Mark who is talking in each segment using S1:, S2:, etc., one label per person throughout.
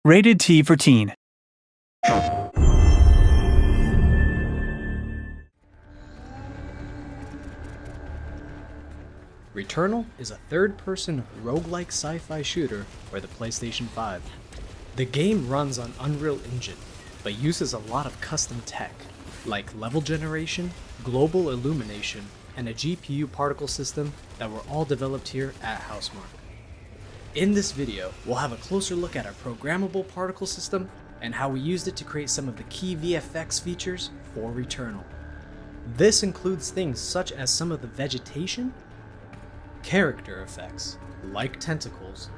S1: Rated T for Teen.
S2: Returnal is a third-person roguelike sci-fi shooter for the PlayStation 5. The game runs on Unreal Engine, but uses a lot of custom tech, like level generation, global illumination, and a GPU particle system that were all developed here at Housemarque. In this video, we'll have a closer look at our programmable particle system and how we used it to create some of the key VFX features for Returnal. This includes things such as some of the vegetation, character effects, like tentacles,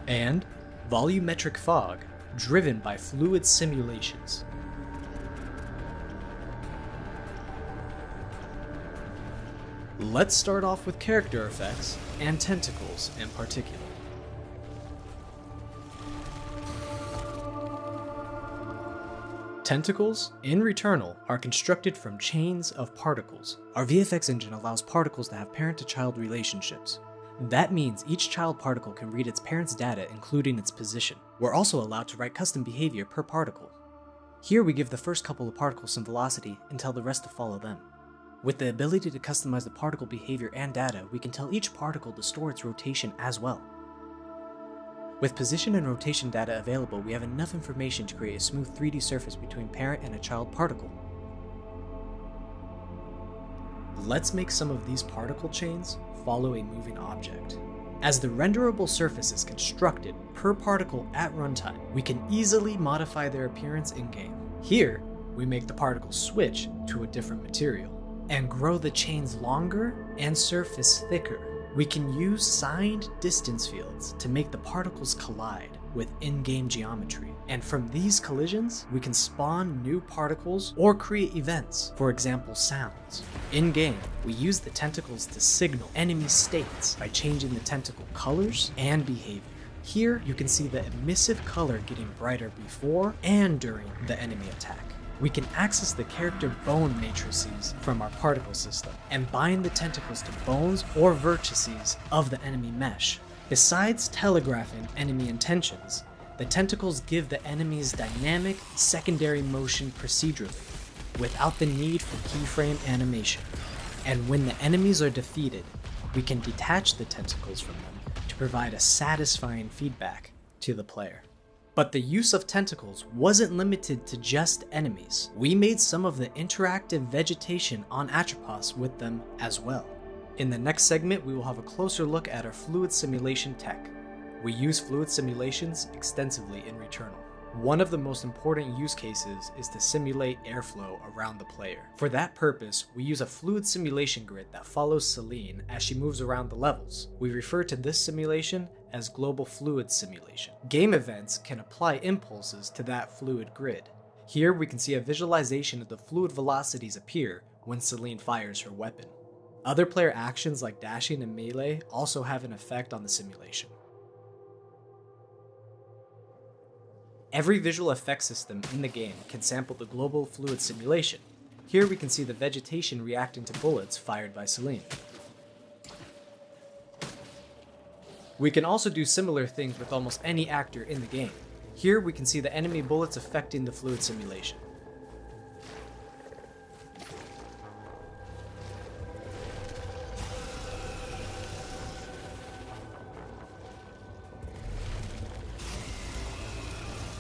S2: and volumetric fog driven by fluid simulations. Let's start off with character effects and tentacles in particular. Tentacles in Returnal are constructed from chains of particles. Our VFX engine allows particles to have parent-to-child relationships. That means each child particle can read its parent's data, including its position. We're also allowed to write custom behavior per particle. Here we give the first couple of particles some velocity and tell the rest to follow them. With the ability to customize the particle behavior and data, we can tell each particle to store its rotation as well. With position and rotation data available, we have enough information to create a smooth 3D surface between parent and a child particle. Let's make some of these particle chains follow a moving object. As the renderable surface is constructed per particle at runtime, we can easily modify their appearance in-game. Here, we make the particles switch to a different material and grow the chains longer and surface thicker. We can use signed distance fields to make the particles collide with in-game geometry. And from these collisions, we can spawn new particles or create events, for example, sounds. In-game, we use the tentacles to signal enemy states by changing the tentacle colors and behavior. Here, you can see the emissive color getting brighter before and during the enemy attack. We can access the character bone matrices from our particle system and bind the tentacles to bones or vertices of the enemy mesh. Besides telegraphing enemy intentions, the tentacles give the enemies dynamic secondary motion procedurally, without the need for keyframe animation. And when the enemies are defeated, we can detach the tentacles from them to provide a satisfying feedback to the player. But the use of tentacles wasn't limited to just enemies. We made some of the interactive vegetation on Atropos with them as well. In the next segment, we will have a closer look at our fluid simulation tech. We use fluid simulations extensively in Returnal. One of the most important use cases is to simulate airflow around the player. For that purpose, we use a fluid simulation grid that follows Celine as she moves around the levels. We refer to this simulation as global fluid simulation. Game events can apply impulses to that fluid grid. Here we can see a visualization of the fluid velocities appear when Celine fires her weapon. Other player actions like dashing and melee also have an effect on the simulation. Every visual effects system in the game can sample the global fluid simulation. Here we can see the vegetation reacting to bullets fired by Celine. We can also do similar things with almost any actor in the game. Here we can see the enemy bullets affecting the fluid simulation.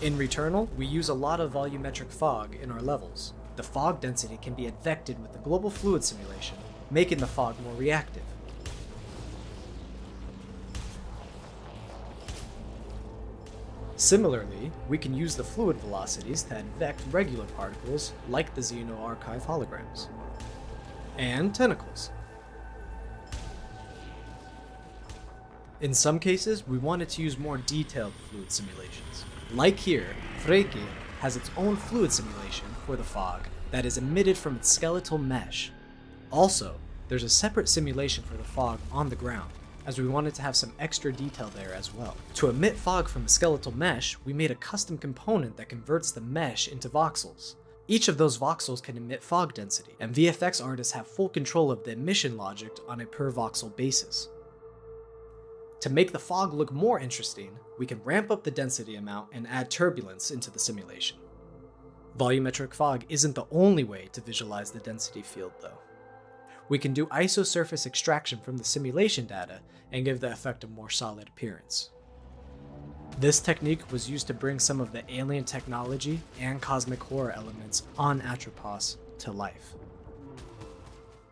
S2: In Returnal, we use a lot of volumetric fog in our levels. The fog density can be affected with the global fluid simulation, making the fog more reactive. Similarly, we can use the fluid velocities to advect regular particles like the Xeno Archive holograms. And tentacles. In some cases, we wanted to use more detailed fluid simulations. Like here, Freke has its own fluid simulation for the fog that is emitted from its skeletal mesh. Also, there's a separate simulation for the fog on the ground, as we wanted to have some extra detail there as well. To emit fog from a skeletal mesh, we made a custom component that converts the mesh into voxels. Each of those voxels can emit fog density, and VFX artists have full control of the emission logic on a per voxel basis. To make the fog look more interesting, we can ramp up the density amount and add turbulence into the simulation. Volumetric fog isn't the only way to visualize the density field though. We can do isosurface extraction from the simulation data and give the effect a more solid appearance. This technique was used to bring some of the alien technology and cosmic horror elements on Atropos to life.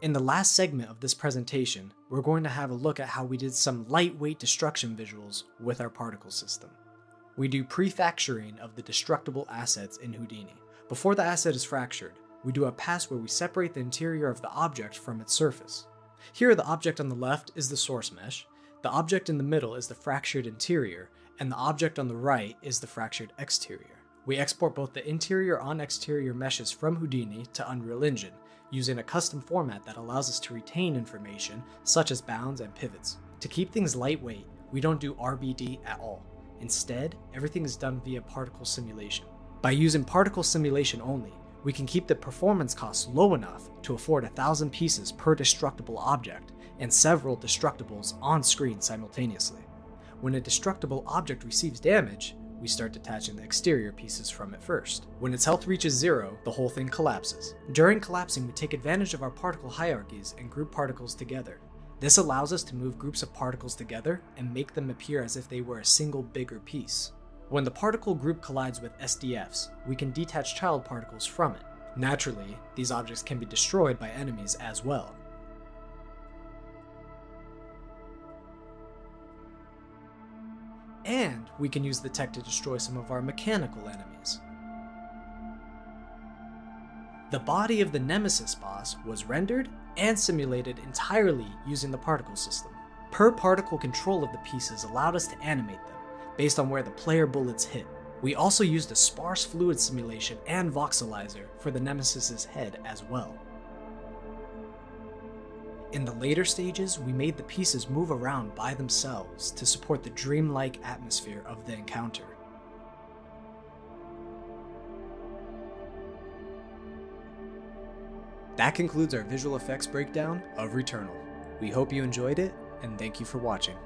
S2: In the last segment of this presentation, we're going to have a look at how we did some lightweight destruction visuals with our particle system. We do prefacturing of the destructible assets in Houdini. Before the asset is fractured, we do a pass where we separate the interior of the object from its surface. Here, the object on the left is the source mesh, the object in the middle is the fractured interior, and the object on the right is the fractured exterior. We export both the interior on exterior meshes from Houdini to Unreal Engine, using a custom format that allows us to retain information such as bounds and pivots. To keep things lightweight, we don't do RBD at all. Instead, everything is done via particle simulation. By using particle simulation only, we can keep the performance costs low enough to afford 1,000 pieces per destructible object and several destructibles on screen simultaneously. When a destructible object receives damage, we start detaching the exterior pieces from it first. When its health reaches 0, the whole thing collapses. During collapsing, we take advantage of our particle hierarchies and group particles together. This allows us to move groups of particles together and make them appear as if they were a single bigger piece. When the particle group collides with SDFs, we can detach child particles from it. Naturally, these objects can be destroyed by enemies as well. And we can use the tech to destroy some of our mechanical enemies. The body of the Nemesis boss was rendered and simulated entirely using the particle system. Per particle control of the pieces allowed us to animate them based on where the player bullets hit. We also used a sparse fluid simulation and voxelizer for the Nemesis's head as well. In the later stages, we made the pieces move around by themselves to support the dreamlike atmosphere of the encounter. That concludes our visual effects breakdown of Returnal. We hope you enjoyed it, and thank you for watching.